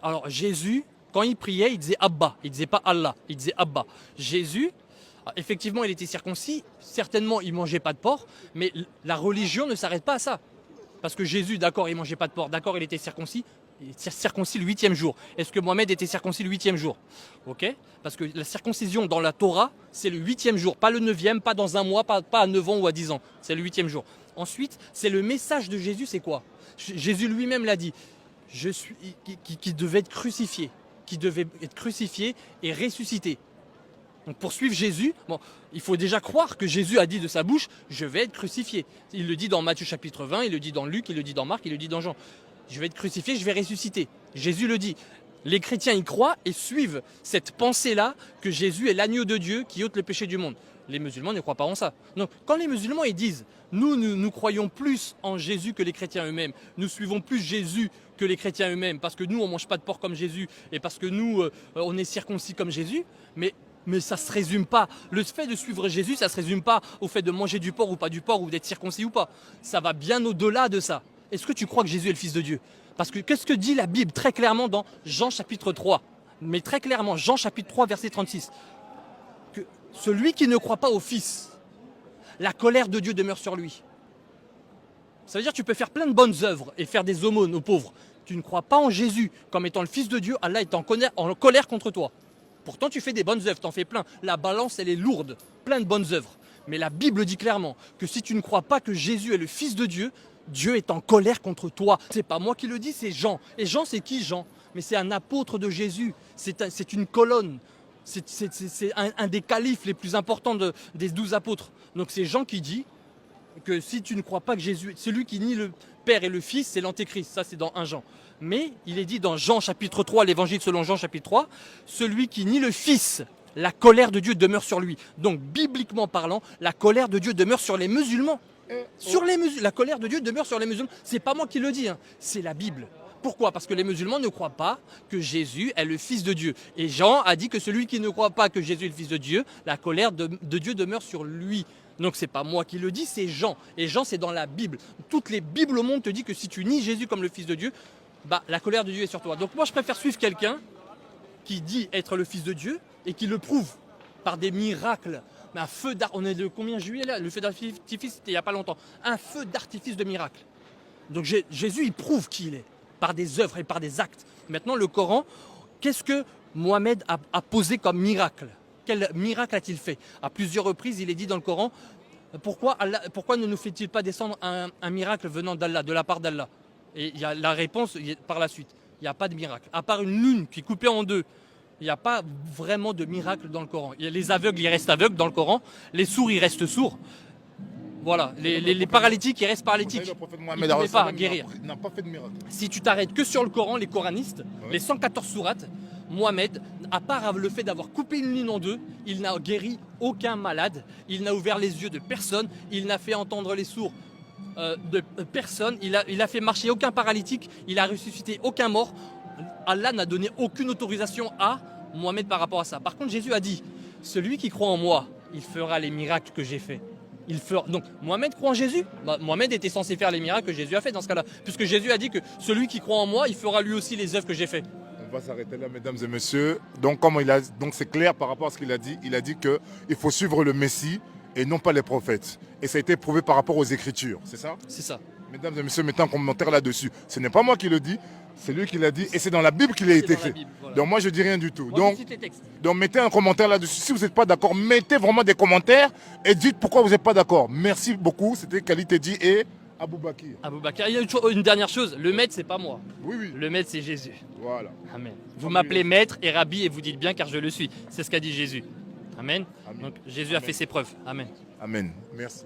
Alors Jésus, quand il priait, il disait Abba, il disait pas Allah, il disait Abba. Jésus, effectivement, il était circoncis, certainement il mangeait pas de porc, mais la religion ne s'arrête pas à ça. Parce que Jésus, d'accord, il mangeait pas de porc, d'accord, il était circoncis le 8e jour. Est-ce que Mohamed était circoncis le 8e jour? Ok. Parce que la circoncision dans la Torah, c'est le 8e jour, pas le 9e, pas dans un mois, pas à 9 ans ou à 10 ans. C'est le 8e jour. Ensuite, c'est le message de Jésus, c'est quoi? Jésus lui-même l'a dit, qui devait être crucifié, et ressuscité. Donc pour suivre Jésus, bon, il faut déjà croire que Jésus a dit de sa bouche, je vais être crucifié. Il le dit dans Matthieu chapitre 20, il le dit dans Luc, il le dit dans Marc, il le dit dans Jean. Je vais être crucifié, je vais ressusciter. Jésus le dit. Les chrétiens y croient et suivent cette pensée-là que Jésus est l'agneau de Dieu qui ôte le péché du monde. Les musulmans ne croient pas en ça. Donc quand les musulmans ils disent, nous croyons plus en Jésus que les chrétiens eux-mêmes, nous suivons plus Jésus que les chrétiens eux-mêmes, parce que nous on mange pas de porc comme Jésus et parce que nous on est circoncis comme Jésus, mais ça ne se résume pas. Le fait de suivre Jésus, ça ne se résume pas au fait de manger du porc ou pas du porc, ou d'être circoncis ou pas. Ça va bien au-delà de ça. Est-ce que tu crois que Jésus est le Fils de Dieu? Parce que qu'est-ce que dit la Bible très clairement dans Jean chapitre 3? Mais très clairement, Jean chapitre 3, verset 36. Que celui qui ne croit pas au Fils, la colère de Dieu demeure sur lui. Ça veut dire que tu peux faire plein de bonnes œuvres et faire des aumônes aux pauvres. Tu ne crois pas en Jésus comme étant le Fils de Dieu, Allah est en colère contre toi. Pourtant, tu fais des bonnes œuvres, t'en fais plein. La balance, elle est lourde, plein de bonnes œuvres. Mais la Bible dit clairement que si tu ne crois pas que Jésus est le Fils de Dieu, Dieu est en colère contre toi. C'est pas moi qui le dis, c'est Jean. Et Jean, c'est qui Jean? Mais c'est un apôtre de Jésus. C'est une colonne. C'est un des califes les plus importants des 12 apôtres. Donc c'est Jean qui dit que si tu ne crois pas que Jésus, celui qui nie le Père et le Fils, c'est l'Antéchrist. Ça, c'est dans 1 Jean. Mais il est dit dans Jean chapitre 3, l'évangile selon Jean chapitre 3, celui qui nie le Fils, la colère de Dieu demeure sur lui. Donc, bibliquement parlant, la colère de Dieu demeure sur les musulmans. La colère de Dieu demeure sur les musulmans. C'est pas moi qui le dis, hein, c'est la Bible. Pourquoi? Parce que les musulmans ne croient pas que Jésus est le Fils de Dieu. Et Jean a dit que celui qui ne croit pas que Jésus est le Fils de Dieu, la colère de Dieu demeure sur lui. Donc c'est pas moi qui le dis, c'est Jean. Et Jean, c'est dans la Bible. Toutes les Bibles au monde te disent que si tu nies Jésus comme le Fils de Dieu, bah, la colère de Dieu est sur toi. Donc moi, je préfère suivre quelqu'un qui dit être le Fils de Dieu et qui le prouve par des miracles. Mais un feu d'artifice, on est de combien juillet là? Le feu d'artifice, c'était il n'y a pas longtemps. Un feu d'artifice de miracle. Donc Jésus, il prouve qui il est, par des œuvres et par des actes. Maintenant, le Coran, qu'est-ce que Mohamed a posé comme miracle? Quel miracle a-t-il fait? À plusieurs reprises, il est dit dans le Coran, pourquoi ne nous fait-il pas descendre un miracle venant d'Allah, de la part d'Allah? Et il y a la réponse par la suite. Il n'y a pas de miracle. À part une lune qui est coupée en deux, il n'y a pas vraiment de miracle dans le Coran. Les aveugles, ils restent aveugles dans le Coran. Les sourds, ils restent sourds. Voilà. Les paralytiques, ils restent paralytiques. Ils ne pouvaient pas guérir. N'a pas fait de miracle. Si tu t'arrêtes que sur le Coran, les coranistes, les 114 sourates, Mohamed, à part le fait d'avoir coupé une ligne en deux, il n'a guéri aucun malade, il n'a ouvert les yeux de personne, il n'a fait entendre les sourds de personne, il a fait marcher aucun paralytique, il a ressuscité aucun mort. Allah n'a donné aucune autorisation à Mohamed par rapport à ça. Par contre, Jésus a dit, celui qui croit en moi, il fera les miracles que j'ai faits. Donc, Mohamed croit en Jésus. Mohamed était censé faire les miracles que Jésus a fait dans ce cas-là. Puisque Jésus a dit que celui qui croit en moi, il fera lui aussi les œuvres que j'ai fait. On va s'arrêter là, mesdames et messieurs. Donc, c'est clair par rapport à ce qu'il a dit. Il a dit qu'il faut suivre le Messie et non pas les prophètes. Et ça a été prouvé par rapport aux Écritures, c'est ça? C'est ça. Mesdames et messieurs, mettez un commentaire là-dessus. Ce n'est pas moi qui le dis, c'est lui qui l'a dit. Et c'est dans la Bible qu'il a été écrit. Voilà. Donc moi, je dis rien du tout. Donc mettez un commentaire là-dessus. Si vous n'êtes pas d'accord, mettez vraiment des commentaires et dites pourquoi vous n'êtes pas d'accord. Merci beaucoup. C'était Khalid Teddy et Aboubakir. Aboubakir. Il y a une dernière chose. Le maître, c'est pas moi. Oui, oui. Le maître, c'est Jésus. Voilà. Amen. Vous m'appelez maître et rabbi et vous dites bien car je le suis. C'est ce qu'a dit Jésus. Amen. Amen. Donc Jésus a fait ses preuves. Amen. Amen. Merci.